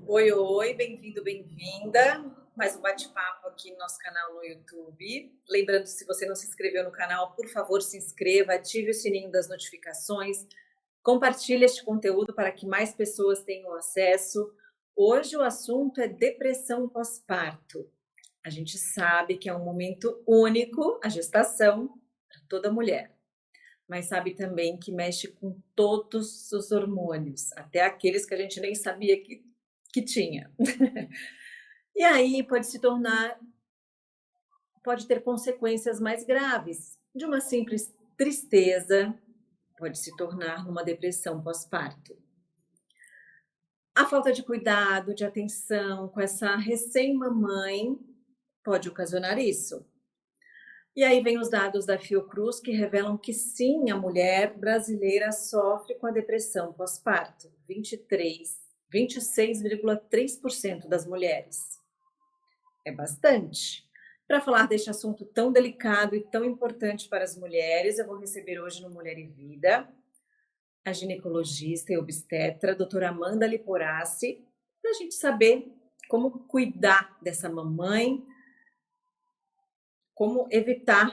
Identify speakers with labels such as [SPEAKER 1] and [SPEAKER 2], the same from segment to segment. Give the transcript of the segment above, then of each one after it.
[SPEAKER 1] Oi, oi, bem-vindo, bem-vinda. Mais um bate-papo aqui no nosso canal no YouTube. Lembrando, se você não se inscreveu no canal, por favor, se inscreva, ative o sininho das notificações, compartilhe este conteúdo para que mais pessoas tenham acesso. Hoje o assunto é depressão pós-parto. A gente sabe que é um momento único, a gestação, para toda mulher. Mas sabe também que mexe com todos os hormônios, até aqueles que a gente nem sabia que tinha. E aí pode ter consequências mais graves. De uma simples tristeza, pode se tornar numa depressão pós-parto. A falta de cuidado, de atenção com essa recém-mamãe pode ocasionar isso. E aí vem os dados da Fiocruz que revelam que sim, a mulher brasileira sofre com a depressão pós-parto. 26,3% das mulheres. É bastante. Para falar deste assunto tão delicado e tão importante para as mulheres, eu vou receber hoje no Mulher e Vida a ginecologista e obstetra, a doutora Amanda Liporaci, para a gente saber como cuidar dessa mamãe, como evitar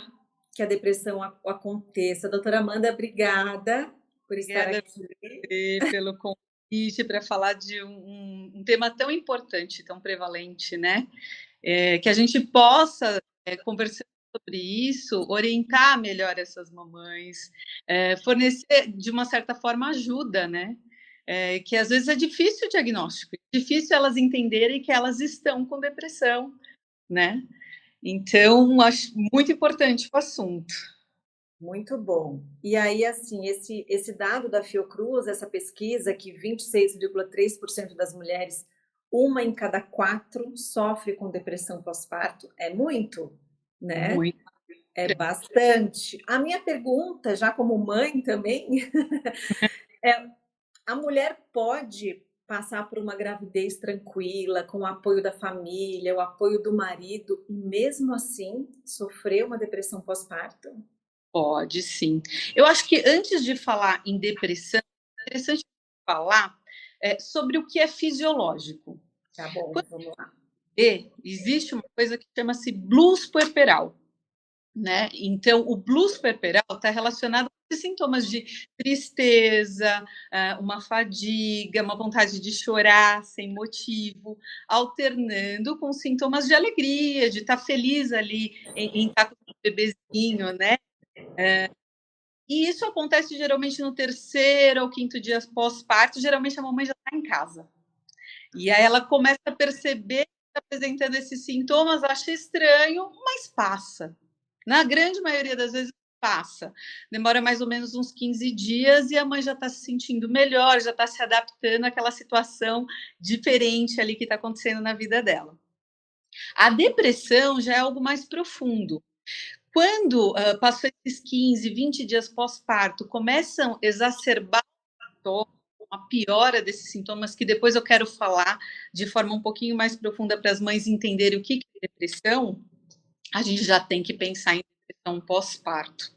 [SPEAKER 1] que a depressão aconteça. Doutora Amanda, obrigada por estar
[SPEAKER 2] Obrigada
[SPEAKER 1] aqui.
[SPEAKER 2] pelo convite para falar de um tema tão importante, tão prevalente, né? Que a gente possa, conversar sobre isso, orientar melhor essas mamães, fornecer, de uma certa forma, ajuda, né? Que às vezes é difícil o diagnóstico, é difícil elas entenderem que elas estão com depressão, né? Então, acho muito importante o assunto.
[SPEAKER 1] Muito bom. E aí, assim, esse dado da Fiocruz, essa pesquisa, que 26,3% das mulheres, uma em cada quatro, sofre com depressão pós-parto, é muito, né?
[SPEAKER 2] Muito.
[SPEAKER 1] É bastante. A minha pergunta, já como mãe também, é: a mulher pode passar por uma gravidez tranquila, com o apoio da família, o apoio do marido, e mesmo assim sofrer uma depressão pós-parto?
[SPEAKER 2] Pode sim. Eu acho que antes de falar em depressão, é interessante falar sobre o que é fisiológico.
[SPEAKER 1] Tá bom,
[SPEAKER 2] Quando
[SPEAKER 1] vamos lá.
[SPEAKER 2] existe uma coisa que chama-se blues puerperal, né? Então, o blues puerperal está relacionado com sintomas de tristeza, uma fadiga, uma vontade de chorar sem motivo, alternando com sintomas de alegria, de estar feliz ali em estar com o bebezinho, né? E isso acontece geralmente no terceiro ou quinto dia pós-parto, geralmente a mamãe já está em casa. E aí ela começa a perceber que está apresentando esses sintomas, acha estranho, mas passa. Na grande maioria das vezes passa. Demora mais ou menos uns 15 dias e a mãe já está se sentindo melhor, já está se adaptando àquela situação diferente ali que está acontecendo na vida dela. A depressão já é algo mais profundo. Quando passou esses 15, 20 dias pós-parto, começam a exacerbar uma piora desses sintomas, que depois eu quero falar de forma um pouquinho mais profunda para as mães entenderem o que é depressão, a gente já tem que pensar em depressão pós-parto.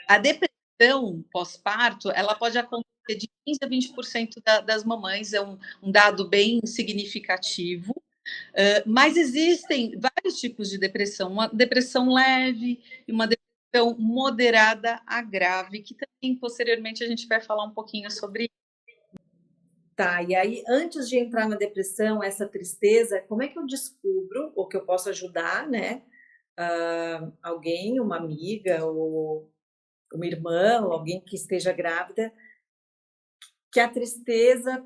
[SPEAKER 2] A depressão pós-parto, ela pode acontecer de 15 a 20% das mamães, é um dado bem significativo. Mas existem vários tipos de depressão, uma depressão leve e uma depressão moderada a grave, que também posteriormente a gente vai falar um pouquinho sobre.
[SPEAKER 1] Tá, e aí antes de entrar na depressão, essa tristeza, como é que eu descubro, ou que eu posso ajudar, né, alguém, uma amiga ou uma irmã, ou alguém que esteja grávida, que a tristeza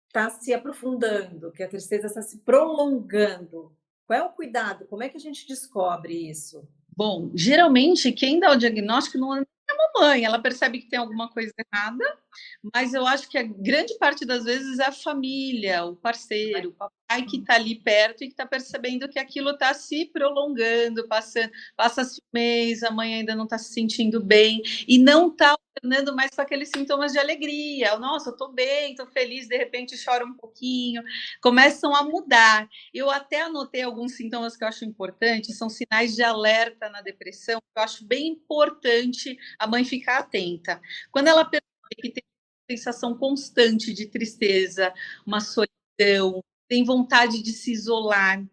[SPEAKER 1] está se aprofundando, que a tristeza está se prolongando. Qual é o cuidado? Como é que a gente descobre isso?
[SPEAKER 2] Bom, geralmente quem dá o diagnóstico não é a mamãe, ela percebe que tem alguma coisa errada, mas eu acho que a grande parte das vezes é a família, o parceiro, o papai que está ali perto e que está percebendo que aquilo está se prolongando, passa-se um mês, a mãe ainda não está se sentindo bem e não está alternando mais com aqueles sintomas de alegria. Nossa, eu estou bem, estou feliz, de repente chora um pouquinho, começam a mudar. Eu até anotei alguns sintomas que eu acho importantes, são sinais de alerta na depressão, que eu acho bem importante a mãe ficar atenta. Quando ela percebe que tem sensação constante de tristeza, uma solidão, tem vontade de se isolar,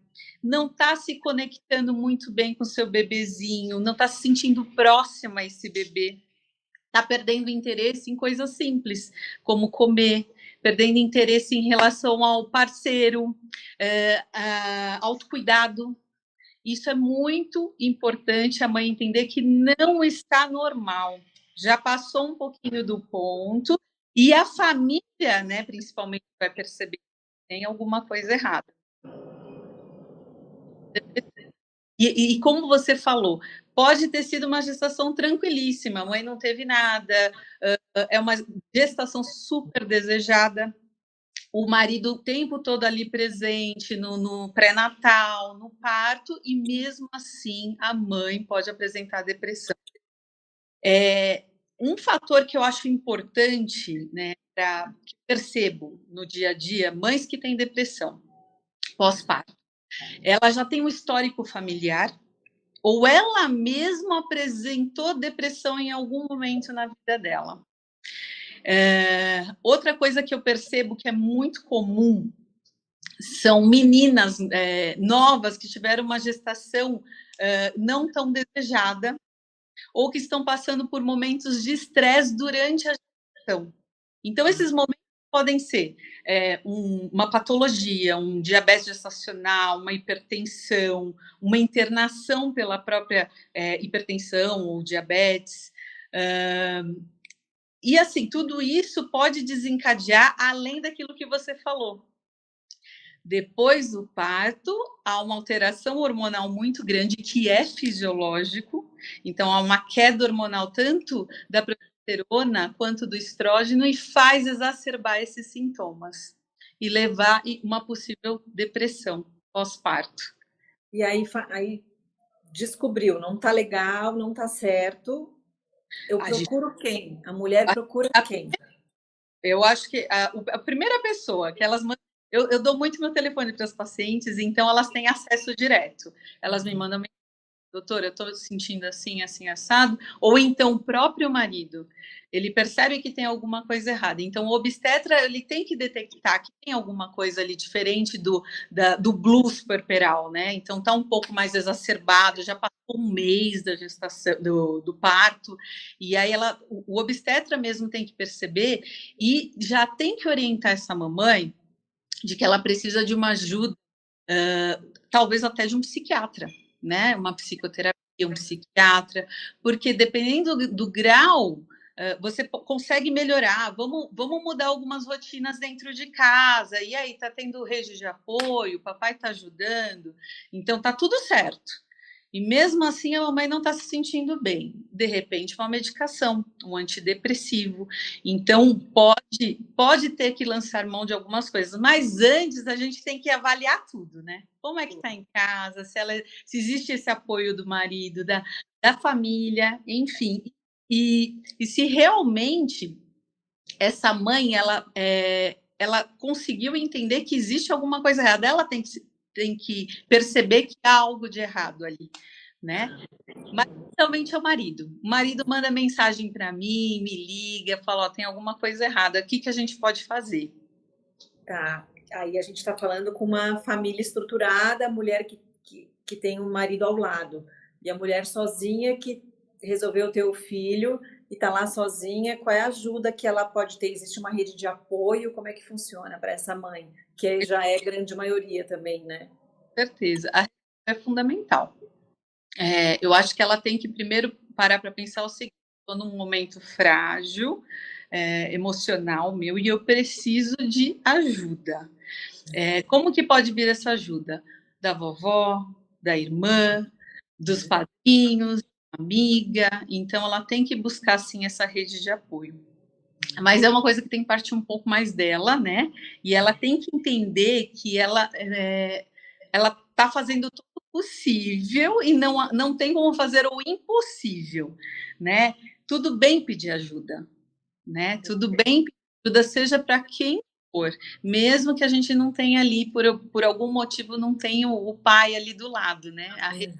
[SPEAKER 2] não está se conectando muito bem com o seu bebezinho, não está se sentindo próxima a esse bebê, está perdendo interesse em coisas simples, como comer, perdendo interesse em relação ao parceiro, autocuidado. Isso é muito importante a mãe entender que não está normal. Já passou um pouquinho do ponto e a família, né, principalmente, vai perceber que tem alguma coisa errada. E como você falou, pode ter sido uma gestação tranquilíssima, a mãe não teve nada, é uma gestação super desejada, o marido o tempo todo ali presente no pré-natal, no parto, e mesmo assim a mãe pode apresentar depressão. Um fator que eu acho importante, né, que percebo no dia a dia, mães que têm depressão pós-parto, ela já tem um histórico familiar, ou ela mesma apresentou depressão em algum momento na vida dela. Outra coisa que eu percebo que é muito comum são meninas novas que tiveram uma gestação não tão desejada ou que estão passando por momentos de estresse durante a gestação. Então, esses momentos podem ser uma patologia, um diabetes gestacional, uma hipertensão, uma internação pela própria hipertensão ou diabetes. E, assim, tudo isso pode desencadear além daquilo que você falou. Depois do parto, há uma alteração hormonal muito grande, que é fisiológico. Então, há uma queda hormonal tanto da progesterona quanto do estrógeno e faz exacerbar esses sintomas e levar a uma possível depressão pós-parto.
[SPEAKER 1] E aí descobriu, não tá legal, não tá certo. Eu procuro quem? A mulher procura quem?
[SPEAKER 2] Eu acho que a primeira pessoa que elas mandam, eu dou muito meu telefone para as pacientes, então elas têm acesso direto. Elas me mandam, doutora, eu estou sentindo assim, assim, assado. Ou então o próprio marido, ele percebe que tem alguma coisa errada. Então o obstetra, ele tem que detectar que tem alguma coisa ali diferente do blues puerperal, né? Então está um pouco mais exacerbado, já passou um mês da gestação, do parto, e aí o obstetra mesmo tem que perceber e já tem que orientar essa mamãe de que ela precisa de uma ajuda, talvez até de um psiquiatra, né? Uma psicoterapia, um psiquiatra, porque dependendo do grau, você consegue melhorar. Vamos mudar algumas rotinas dentro de casa. E aí, tá tendo rede de apoio, o papai tá ajudando, então tá tudo certo. E mesmo assim a mamãe não está se sentindo bem. De repente, uma medicação, um antidepressivo. Então, pode ter que lançar mão de algumas coisas, mas antes a gente tem que avaliar tudo, né? Como é que está em casa, se existe esse apoio do marido, da família, enfim. E se realmente essa mãe ela conseguiu entender que existe alguma coisa errada, ela tem que perceber que há algo de errado ali, né? Mas realmente é o marido. O marido manda mensagem para mim, me liga, fala: ó, tem alguma coisa errada, o que a gente pode fazer?
[SPEAKER 1] Tá. Aí a gente está falando com uma família estruturada, a mulher que tem um marido ao lado, e a mulher sozinha que resolveu ter o filho e está lá sozinha. Qual é a ajuda que ela pode ter? Existe uma rede de apoio? Como é que funciona para essa mãe? Que já é grande maioria também, né?
[SPEAKER 2] Com certeza. A rede é fundamental. Eu acho que ela tem que primeiro parar para pensar o seguinte: estou num momento frágil, emocional meu, e eu preciso de ajuda. Como que pode vir essa ajuda? Da vovó, da irmã, dos padrinhos, da amiga. Então, ela tem que buscar, sim, essa rede de apoio. Mas é uma coisa que tem que partir um pouco mais dela, né? E ela tem que entender que ela está fazendo tudo possível e não tem como fazer o impossível, né? Tudo bem pedir ajuda, né? Tudo bem pedir ajuda, seja para quem for, mesmo que a gente não tenha ali, por algum motivo, não tenha o pai ali do lado, né? A rede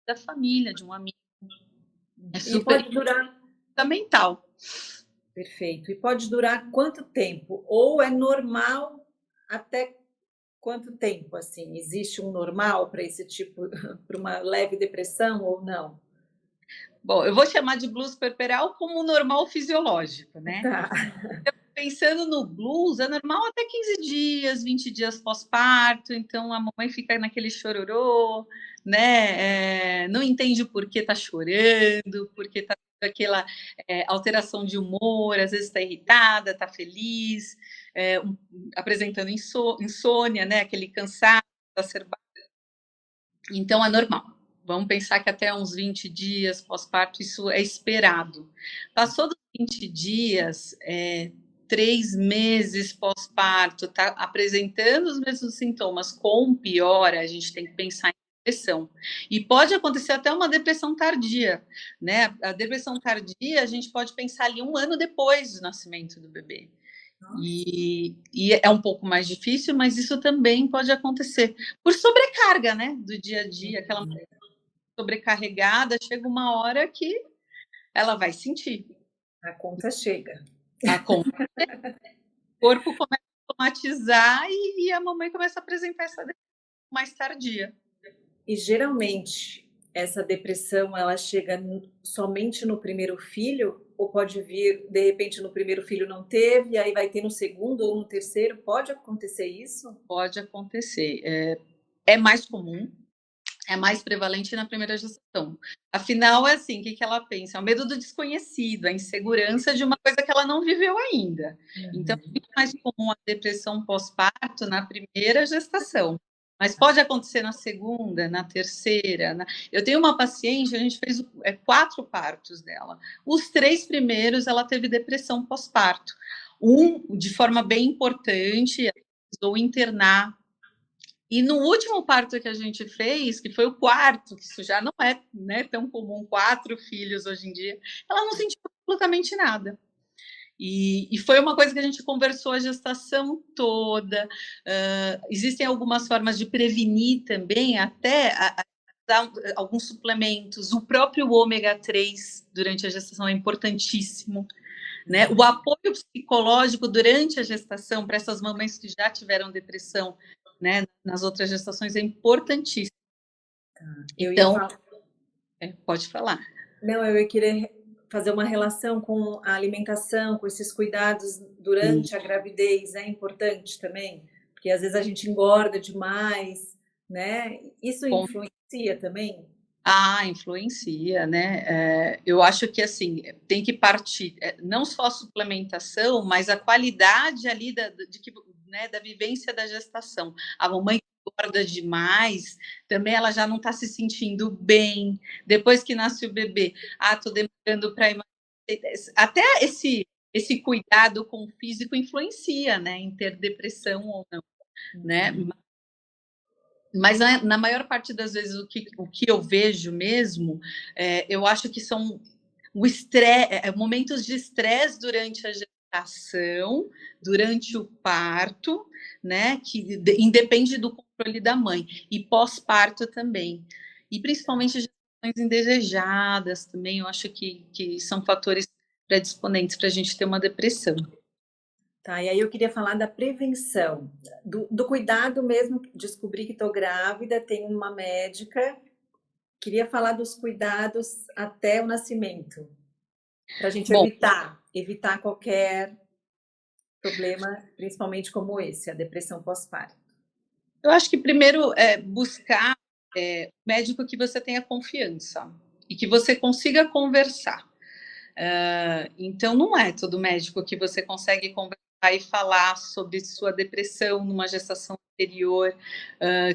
[SPEAKER 2] da família, de um amigo, é
[SPEAKER 1] E
[SPEAKER 2] super
[SPEAKER 1] pode durar.
[SPEAKER 2] fundamental.
[SPEAKER 1] Perfeito. E pode durar quanto tempo? Ou é normal até quanto tempo, assim? Existe um normal para esse tipo, para uma leve depressão ou não?
[SPEAKER 2] Bom, eu vou chamar de blues puerperal como o normal fisiológico, né?
[SPEAKER 1] Tá.
[SPEAKER 2] Pensando no blues, é normal até 15 dias, 20 dias pós-parto, então a mamãe fica naquele chororô, né? Não entende por que tá chorando, porque tá com aquela alteração de humor, às vezes está irritada, está feliz, apresentando insônia, né? Aquele cansaço exacerbado. Então é normal. Vamos pensar que até uns 20 dias pós-parto isso é esperado. Passou dos 20 dias, 3 meses pós-parto, está apresentando os mesmos sintomas com piora, a gente tem que pensar em depressão. E pode acontecer até uma depressão tardia, né? A depressão tardia, a gente pode pensar ali 1 ano depois do nascimento do bebê. E é um pouco mais difícil, mas isso também pode acontecer por sobrecarga, né? Do dia a dia, aquela sobrecarregada, chega uma hora que ela vai sentir.
[SPEAKER 1] A conta chega.
[SPEAKER 2] A conta, o corpo começa a somatizar e a mamãe começa a apresentar essa depressão mais tardia.
[SPEAKER 1] E geralmente essa depressão ela chega somente no primeiro filho ou pode vir de repente no primeiro filho não teve e aí vai ter no segundo ou no terceiro? Pode acontecer isso?
[SPEAKER 2] Pode acontecer. É mais comum, é mais prevalente na primeira gestação. Afinal, é assim, o que ela pensa? É o medo do desconhecido, a insegurança de uma coisa que ela não viveu ainda. Então, é muito mais comum a depressão pós-parto na primeira gestação. Mas pode acontecer na segunda, na terceira. Eu tenho uma paciente, a gente fez 4 partos dela. Os 3 primeiros, ela teve depressão pós-parto. De forma bem importante, ela precisou internar. E no último parto que a gente fez, que foi o 4, que isso já não é, né, tão comum, 4 filhos hoje em dia, ela não sentiu absolutamente nada. E foi uma coisa que a gente conversou a gestação toda. Existem algumas formas de prevenir também, até dar alguns suplementos. O próprio ômega 3 durante a gestação é importantíssimo. Né? O apoio psicológico durante a gestação para essas mamães que já tiveram depressão, né, nas outras gestações é importantíssimo. Então, pode falar.
[SPEAKER 1] Não, eu ia querer fazer uma relação com a alimentação, com esses cuidados durante a gravidez, é importante também, porque às vezes a gente engorda demais, né? Isso influencia também?
[SPEAKER 2] Influencia, né? Eu acho que assim tem que partir não só a suplementação, mas a qualidade ali da vivência da gestação. A mamãe que engorda demais, também ela já não está se sentindo bem. Depois que nasce o bebê, estou demorando para emagrecer. Até esse cuidado com o físico influencia, né? Em ter depressão ou não, né? Mas na maior parte das vezes o que eu vejo mesmo, eu acho que são momentos de estresse durante a gestação, durante o parto, né? Que independe do controle da mãe, e pós-parto também. E principalmente gestações indesejadas também, eu acho que são fatores predisponentes para a gente ter uma depressão.
[SPEAKER 1] Tá, e aí eu queria falar da prevenção, do cuidado mesmo, descobri que estou grávida, tenho uma médica, queria falar dos cuidados até o nascimento, para a gente
[SPEAKER 2] Bom,
[SPEAKER 1] evitar qualquer problema, principalmente como esse, a depressão pós-parto.
[SPEAKER 2] eu acho que primeiro é buscar médico que você tenha confiança e que você consiga conversar. Então, não é todo médico que você consegue conversar e falar sobre sua depressão numa gestação anterior,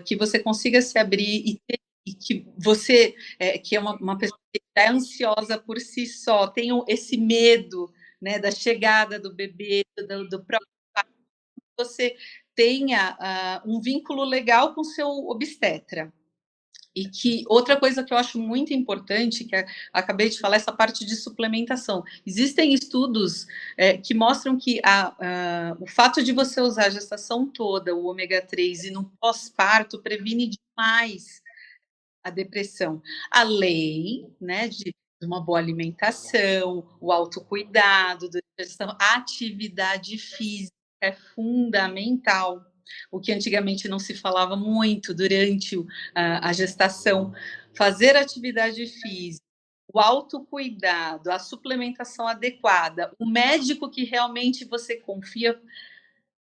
[SPEAKER 2] que você consiga se abrir e que você, que é uma pessoa que é ansiosa por si só, tem esse medo, né, da chegada do bebê, do próprio parto, você tenha um vínculo legal com seu obstetra. E que outra coisa que eu acho muito importante, que acabei de falar, essa parte de suplementação. Existem estudos que mostram que o fato de você usar a gestação toda, o ômega 3, e no pós-parto, previne demais a depressão. Além, né, de uma boa alimentação, o autocuidado, a atividade física é fundamental, o que antigamente não se falava muito durante a gestação. Fazer atividade física, o autocuidado, a suplementação adequada, o médico que realmente você confia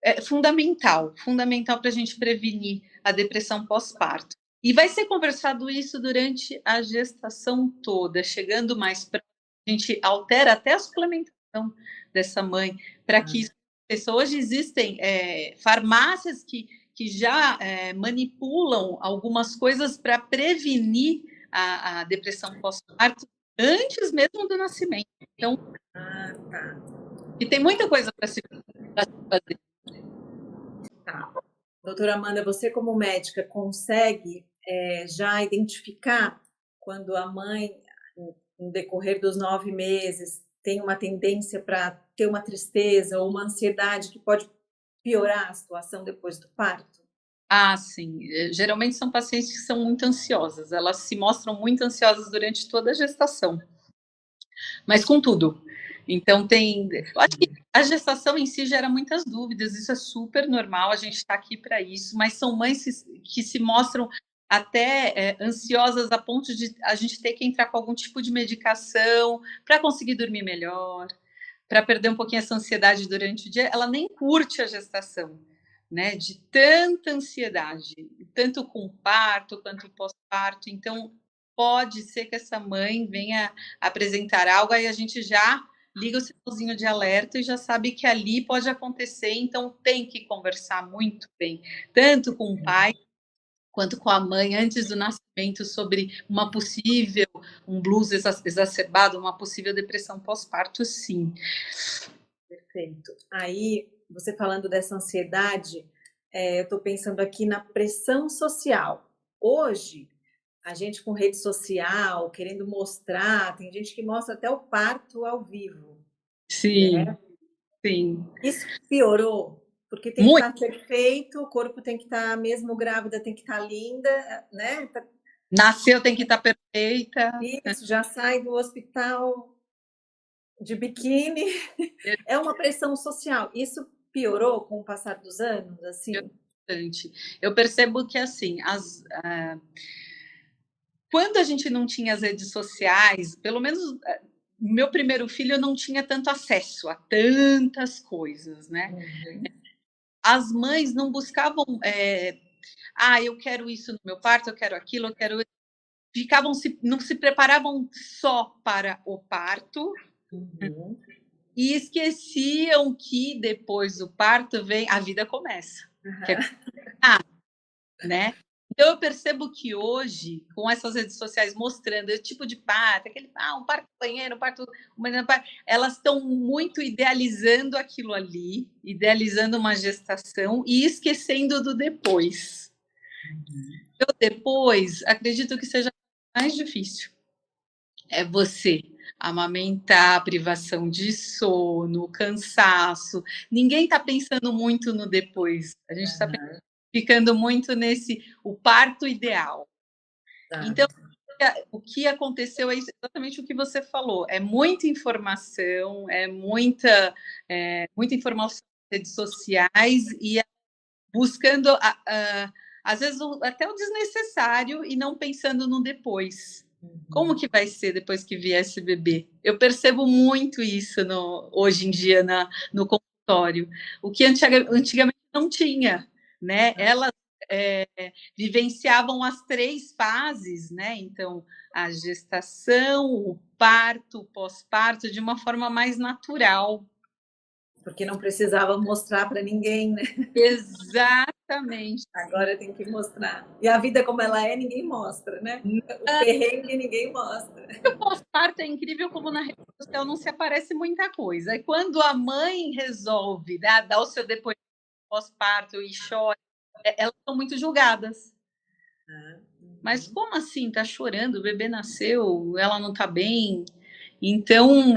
[SPEAKER 2] é fundamental para a gente prevenir a depressão pós-parto. E vai ser conversado isso durante a gestação toda, chegando mais para a gente altera até a suplementação dessa mãe, para que isso aconteça. Hoje existem farmácias que já manipulam algumas coisas para prevenir a depressão pós-parto antes mesmo do nascimento. Então, e tem muita coisa para se fazer.
[SPEAKER 1] Tá. Doutora Amanda, você como médica consegue já identificar quando a mãe, no decorrer dos 9 meses, tem uma tendência para ter uma tristeza ou uma ansiedade que pode piorar a situação depois do parto?
[SPEAKER 2] Ah, sim. Geralmente são pacientes que são muito ansiosas, elas se mostram muito ansiosas durante toda a gestação, mas com tudo. Então acho que a gestação em si gera muitas dúvidas, isso é super normal, a gente está aqui para isso, mas são mães que se mostram até ansiosas a ponto de a gente ter que entrar com algum tipo de medicação para conseguir dormir melhor, para perder um pouquinho essa ansiedade durante o dia. Ela nem curte a gestação, né? De tanta ansiedade, tanto com o parto quanto pós-parto. Então, pode ser que essa mãe venha apresentar algo, aí a gente já liga o sinalzinho de alerta e já sabe que ali pode acontecer, então tem que conversar muito bem, tanto com o pai quanto com a mãe antes do nascimento sobre uma possível, um blues exacerbado, uma possível depressão pós-parto, sim.
[SPEAKER 1] Perfeito. Aí, você falando dessa ansiedade, eu estou pensando aqui na pressão social. Hoje, a gente com rede social, querendo mostrar, tem gente que mostra até o parto ao vivo,
[SPEAKER 2] Sim,
[SPEAKER 1] né?
[SPEAKER 2] sim.
[SPEAKER 1] Isso piorou, porque tem que
[SPEAKER 2] Muito.
[SPEAKER 1] estar perfeito, o corpo tem que estar, mesmo grávida, tem que estar linda, né?
[SPEAKER 2] Nasceu, tem que estar perfeita.
[SPEAKER 1] Isso, já sai do hospital de biquíni. É uma pressão social. Isso piorou com o passar dos anos, assim?
[SPEAKER 2] Eu percebo que, assim, quando a gente não tinha as redes sociais, pelo menos meu primeiro filho não tinha tanto acesso a tantas coisas, né?
[SPEAKER 1] Uhum.
[SPEAKER 2] As mães não buscavam, eu quero isso no meu parto, eu quero aquilo, eu quero. Não se preparavam só para o parto.
[SPEAKER 1] Uhum.
[SPEAKER 2] E esqueciam que depois do parto vem a vida começa, que é né? Então eu percebo que hoje, com essas redes sociais mostrando esse tipo de parto, um parto banheiro, um parto, elas estão muito idealizando aquilo ali, idealizando uma gestação e esquecendo do depois. O depois, acredito que seja mais difícil. É você amamentar, a privação de sono, o cansaço. Ninguém está pensando muito no depois. A gente está ficando muito o parto ideal. Então, o que aconteceu é exatamente o que você falou. É muita informação, muita informação nas redes sociais e buscando, às vezes, até o desnecessário e não pensando no depois. Como que vai ser depois que vier esse bebê? Eu percebo muito isso hoje em dia no consultório. O que antigamente não tinha, né? Elas vivenciavam as 3 fases, né? Então, a gestação, o parto, o pós-parto, de uma forma mais natural.
[SPEAKER 1] Porque não precisava mostrar para ninguém, né?
[SPEAKER 2] Exatamente.
[SPEAKER 1] Agora tem que mostrar. E a vida como ela é, ninguém mostra, né? O perrengue ninguém mostra.
[SPEAKER 2] O pós-parto é incrível como na rede social não se aparece muita coisa. E quando a mãe resolve dar o seu depoimento pós-parto e chora, elas são muito julgadas. Mas como assim? Tá chorando, o bebê nasceu, ela não tá bem. Então,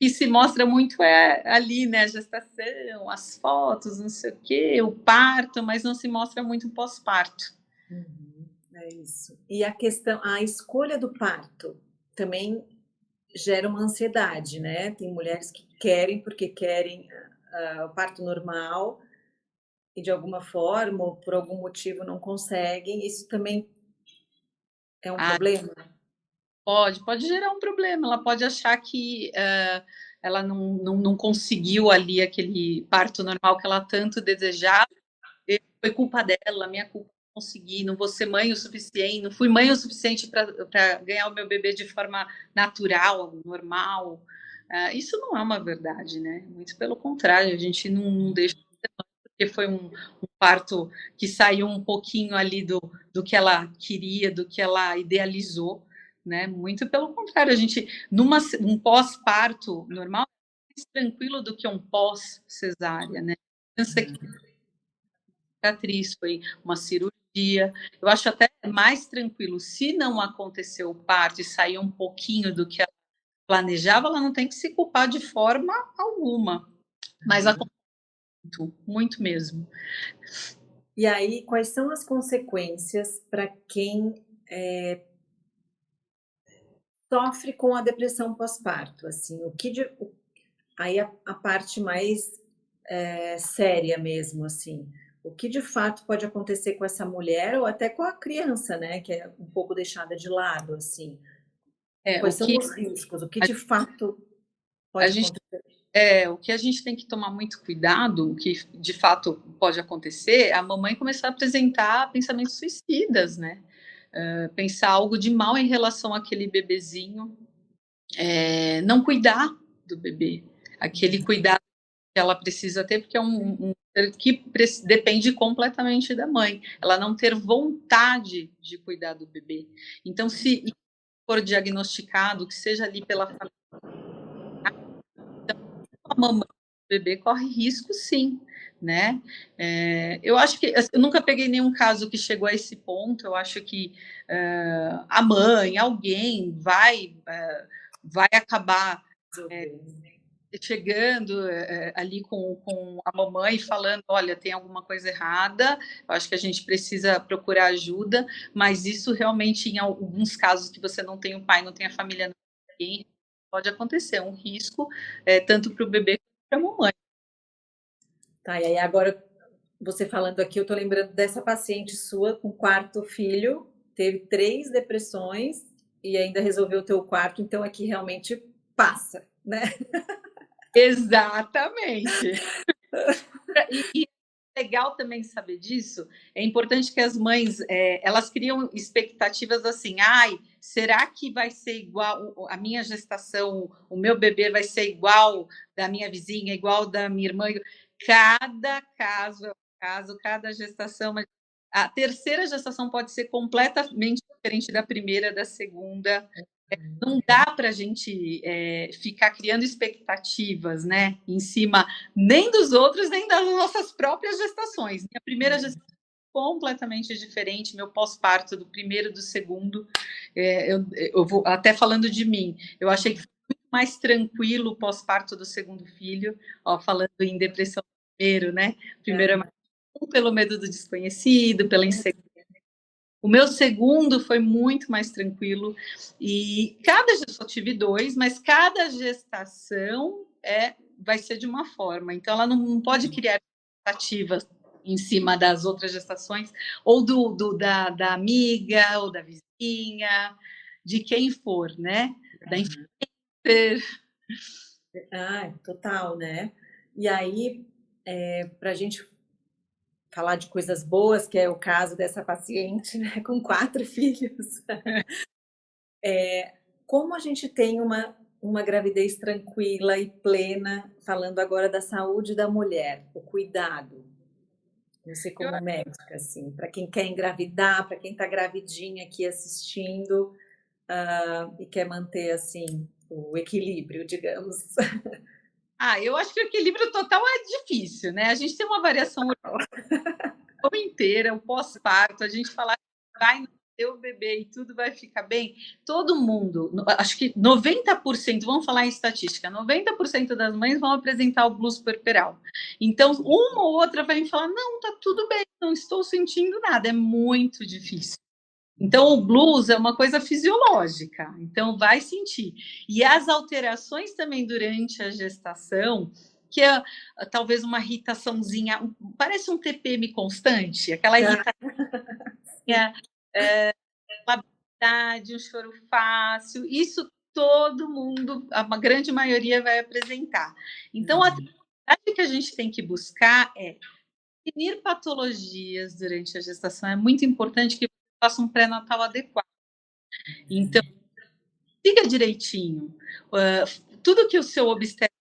[SPEAKER 2] que se mostra muito ali, né? A gestação, as fotos, não sei o quê, o parto, mas não se mostra muito o pós-parto.
[SPEAKER 1] É isso. E a escolha do parto também gera uma ansiedade, né? Tem mulheres que querem porque querem o parto normal e de alguma forma ou por algum motivo não conseguem. Isso também é um
[SPEAKER 2] Ah,
[SPEAKER 1] problema?
[SPEAKER 2] pode gerar um problema. Ela pode achar que ela não conseguiu ali aquele parto normal que ela tanto desejava. Foi culpa dela, minha culpa, não consegui, não vou ser mãe o suficiente, não fui mãe o suficiente para ganhar o meu bebê de forma natural, normal. Isso não é uma verdade, né? Muito pelo contrário, a gente não deixa de ser mãe porque foi um parto que saiu um pouquinho ali do que ela queria, do que ela idealizou, né? Muito pelo contrário, a gente, um pós-parto normal, é mais tranquilo do que um pós-cesárea, né? Cicatriz, foi uma cirurgia. Eu acho até mais tranquilo, se não aconteceu o parto e saiu um pouquinho do que ela planejava, ela não tem que se culpar de forma alguma. Mas acontece muito, muito mesmo.
[SPEAKER 1] E aí, quais são as consequências para quem sofre com a depressão pós-parto? Assim, aí a parte mais séria mesmo, assim. O que de fato pode acontecer com essa mulher ou até com a criança, né, que é um pouco deixada de lado, assim. Quais
[SPEAKER 2] O
[SPEAKER 1] são
[SPEAKER 2] que
[SPEAKER 1] os riscos? O que
[SPEAKER 2] a,
[SPEAKER 1] de fato
[SPEAKER 2] a
[SPEAKER 1] pode
[SPEAKER 2] gente
[SPEAKER 1] acontecer?
[SPEAKER 2] o que a gente tem que tomar muito cuidado, o que de fato pode acontecer, é a mamãe começar a apresentar pensamentos suicidas, né? Pensar algo de mal em relação àquele bebezinho, não cuidar do bebê, aquele cuidado que ela precisa ter, porque é um ser que depende completamente da mãe, ela não ter vontade de cuidar do bebê. Então, se for diagnosticado, que seja ali pela família, a mamãe do bebê corre risco, sim, né? Eu acho que eu nunca peguei nenhum caso que chegou a esse ponto. Eu acho que a mãe, alguém vai acabar chegando ali com a mamãe e falando, olha, tem alguma coisa errada, eu acho que a gente precisa procurar ajuda, mas isso realmente, em alguns casos que você não tem o pai, não tem a família, não tem ninguém, pode acontecer, é um risco, tanto para o bebê quanto para a mamãe.
[SPEAKER 1] Tá, e aí agora você falando aqui, eu tô lembrando dessa paciente sua com quarto filho, teve 3 depressões e ainda resolveu ter o quarto, então aqui realmente passa, né?
[SPEAKER 2] Exatamente. E legal também saber disso. É importante que as mães elas criam expectativas assim, ai, será que vai ser igual a minha gestação, o meu bebê vai ser igual da minha vizinha, igual da minha irmã? Cada caso é um caso, cada gestação, mas a terceira gestação pode ser completamente diferente da primeira, da segunda. Não dá para a gente ficar criando expectativas, né, em cima nem dos outros, nem das nossas próprias gestações. Minha primeira gestação completamente diferente, meu pós-parto do primeiro, do segundo. Eu vou até falando de mim, eu achei que foi muito mais tranquilo o pós-parto do segundo filho, falando em depressão primeiro, né? Primeiro é mais pelo medo do desconhecido, pela insegurança. O meu segundo foi muito mais tranquilo e só tive 2, mas cada gestação vai ser de uma forma. Então, ela não pode criar expectativas em cima das outras gestações, ou da amiga, ou da vizinha, de quem for, né? Da influencer.
[SPEAKER 1] Total, né? E aí, para a gente falar de coisas boas, que é o caso dessa paciente, né, com 4 filhos. Como a gente tem uma gravidez tranquila e plena, falando agora da saúde da mulher, o cuidado, você
[SPEAKER 2] Eu,
[SPEAKER 1] como médica, assim, para quem quer engravidar, para quem está gravidinha aqui assistindo, e quer manter, assim, o equilíbrio, digamos.
[SPEAKER 2] eu acho que o equilíbrio total é difícil, né? A gente tem uma variação inteira, o pós-parto, a gente falar que vai nascer o bebê e tudo vai ficar bem, todo mundo, acho que 90%, vamos falar em estatística, 90% das mães vão apresentar o blues puerperal. Então, uma ou outra vai me falar, não, tá tudo bem, não estou sentindo nada, é muito difícil. Então, o blues é uma coisa fisiológica, então vai sentir. E as alterações também durante a gestação, que é talvez uma irritaçãozinha, parece um TPM constante, aquela irritação, labilidade, um choro fácil, isso todo mundo, a grande maioria vai apresentar. Então, a atividade que a gente tem que buscar é prevenir patologias durante a gestação. É muito importante que você faça um pré-natal adequado. Então, siga direitinho. Tudo que o seu obstetra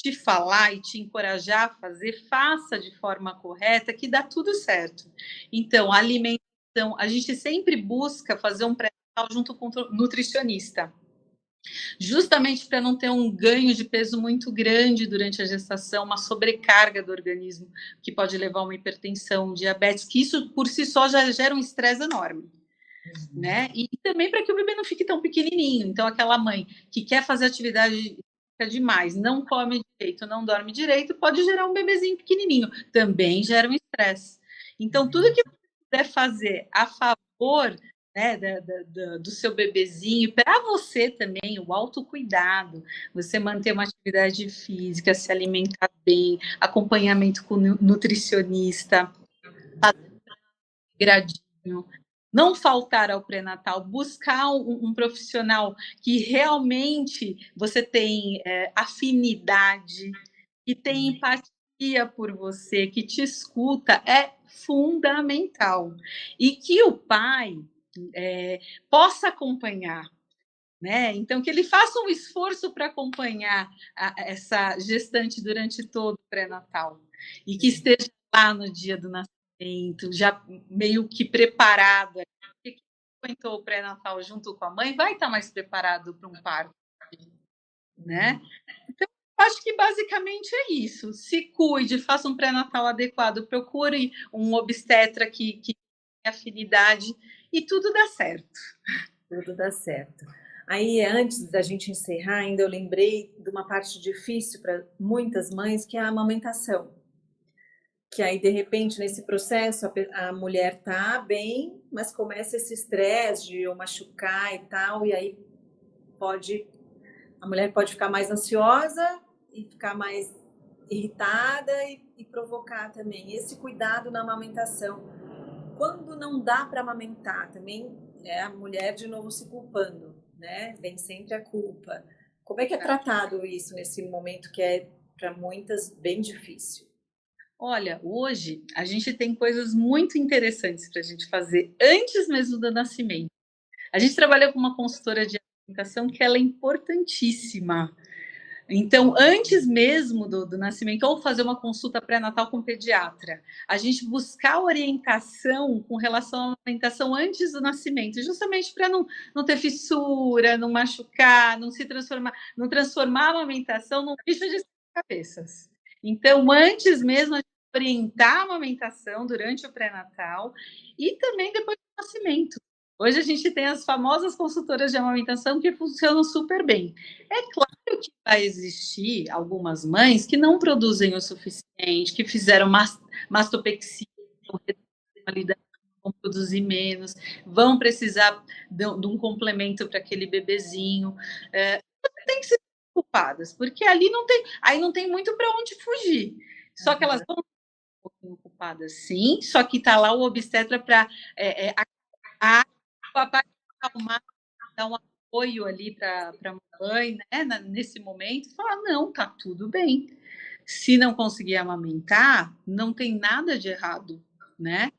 [SPEAKER 2] te falar e te encorajar a fazer, faça de forma correta, que dá tudo certo. Então, a alimentação, a gente sempre busca fazer um pré-natal junto com o nutricionista, justamente para não ter um ganho de peso muito grande durante a gestação, uma sobrecarga do organismo, que pode levar a uma hipertensão, diabetes, que isso por si só já gera um estresse enorme. Né? E também para que o bebê não fique tão pequenininho. Então, aquela mãe que quer fazer atividade demais, não come direito, não dorme direito, pode gerar um bebezinho pequenininho. Também gera um estresse. Então, tudo que você puder fazer a favor, né, do seu bebezinho, para você também, o autocuidado, você manter uma atividade física, se alimentar bem, acompanhamento com nutricionista, gradinho, não faltar ao pré-natal, buscar um profissional que realmente você tem afinidade, que tem empatia por você, que te escuta, é fundamental. E que o pai possa acompanhar, né? Então, que ele faça um esforço para acompanhar essa gestante durante todo o pré-natal e que esteja lá no dia do nascimento, já meio que preparado. Porque quem aguentou o pré-natal junto com a mãe vai estar mais preparado para um parto, né? Então, acho que basicamente é isso. Se cuide, faça um pré-natal adequado, procure um obstetra que tenha afinidade e tudo dá certo.
[SPEAKER 1] Tudo dá certo. Aí, antes da gente encerrar, ainda eu lembrei de uma parte difícil para muitas mães, que é a amamentação. Que aí, de repente, nesse processo, a mulher tá bem, mas começa esse estresse de eu machucar e tal, e aí a mulher pode ficar mais ansiosa e ficar mais irritada e provocar também. Esse cuidado na amamentação. Quando não dá para amamentar, também é a mulher de novo se culpando, né? Vem sempre a culpa. Como é que é tratado isso nesse momento que é para muitas bem difícil?
[SPEAKER 2] Olha, hoje a gente tem coisas muito interessantes para a gente fazer antes mesmo do nascimento. A gente trabalha com uma consultora de alimentação que ela é importantíssima. Então, antes mesmo do nascimento, ou fazer uma consulta pré-natal com o pediatra, a gente buscar orientação com relação à alimentação antes do nascimento, justamente para não ter fissura, não machucar, não transformar a amamentação num bicho de sete cabeças. Então, antes mesmo, a gente orientar a amamentação durante o pré-natal e também depois do nascimento. Hoje a gente tem as famosas consultoras de amamentação que funcionam super bem. É claro que vai existir algumas mães que não produzem o suficiente, que fizeram mastopexia, vão produzir menos, vão precisar de um complemento para aquele bebezinho. Tem que ser preocupadas, porque ali não tem muito para onde fugir. Só que elas vão ser um pouquinho ocupadas, sim, só que está lá o obstetra para o papai acalmar, dar um apoio ali para a mãe, né, nesse momento, falar, não, tá tudo bem. Se não conseguir amamentar, não tem nada de errado, né?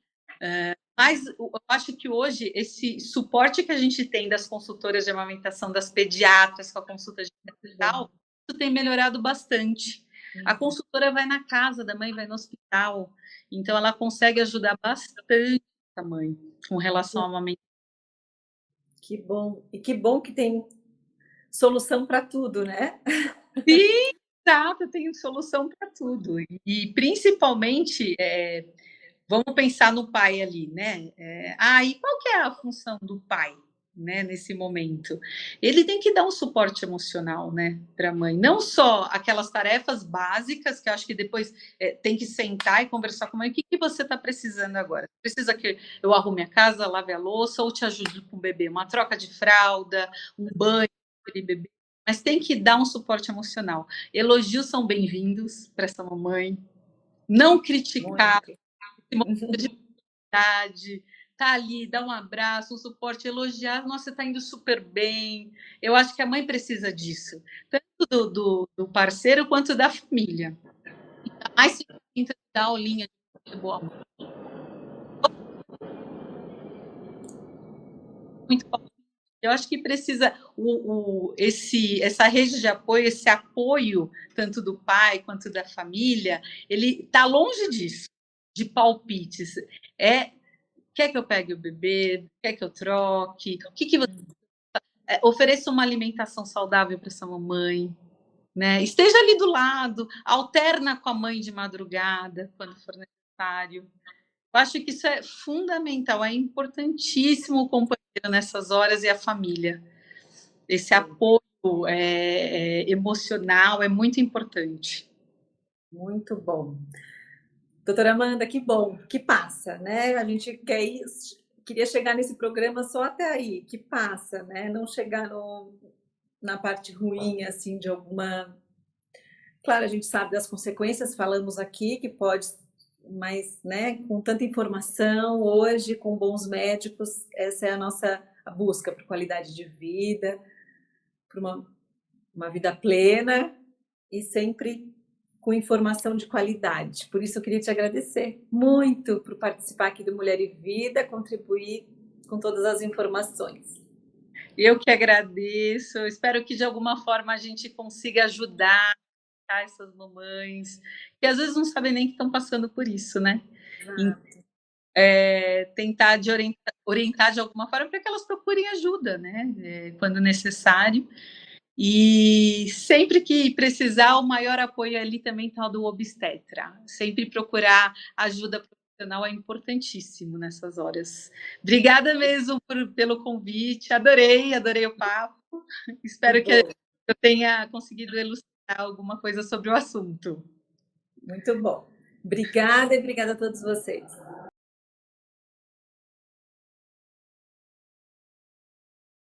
[SPEAKER 2] Mas eu acho que hoje esse suporte que a gente tem das consultoras de amamentação, das pediatras com a consulta de hospital, isso tem melhorado bastante. A consultora vai na casa da mãe, vai no hospital, então ela consegue ajudar bastante a mãe com relação à amamentação.
[SPEAKER 1] Que bom. E que bom que tem solução para tudo, né?
[SPEAKER 2] Sim, exato, tem solução para tudo. E principalmente, vamos pensar no pai ali, né? E qual que é a função do pai? né, nesse momento. Ele tem que dar um suporte emocional, né, para a mãe. Não só aquelas tarefas básicas, que eu acho que depois tem que sentar e conversar com a mãe. O que, que você está precisando agora? Precisa que eu arrume a casa, lave a louça ou te ajude com o bebê? Uma troca de fralda, um banho para bebê. Mas tem que dar um suporte emocional. Elogios são bem-vindos para essa mamãe. Não criticar, tá ali, dá um abraço, um suporte, elogiar, nossa, você tá indo super bem. Eu acho que a mãe precisa disso, tanto do parceiro quanto da família. Ainda mais se tenta dar aulinha de boa mãe. Muito bom. Eu acho que precisa essa rede de apoio, esse apoio tanto do pai quanto da família, ele está longe disso, de palpites. Quer que eu pegue o bebê? Quer que eu troque? O que você ofereça uma alimentação saudável para essa mamãe, né? Esteja ali do lado, alterna com a mãe de madrugada, quando for necessário. Eu acho que isso é fundamental, é importantíssimo o companheiro nessas horas e a família. Esse apoio emocional é muito importante.
[SPEAKER 1] Muito bom. Doutora Amanda, que bom, que passa, né? A gente queria chegar nesse programa só até aí, que passa, né? Não chegar na parte ruim, assim, de alguma... Claro, a gente sabe das consequências, falamos aqui que pode, mas, né, com tanta informação, hoje, com bons médicos, essa é a nossa busca por qualidade de vida, por uma vida plena e sempre com informação de qualidade. Por isso eu queria te agradecer muito por participar aqui do Mulher e Vida, contribuir com todas as informações.
[SPEAKER 2] Eu que agradeço, eu espero que de alguma forma a gente consiga ajudar essas mamães, que às vezes não sabem nem que estão passando por isso, né? Tentar orientar de alguma forma para que elas procurem ajuda, né? Quando necessário. E sempre que precisar, o maior apoio ali também está do obstetra. Sempre procurar ajuda profissional é importantíssimo nessas horas. Obrigada mesmo pelo convite, adorei o papo. Espero que eu tenha conseguido elucidar alguma coisa sobre o assunto.
[SPEAKER 1] Muito bom. Obrigada e obrigada a todos vocês.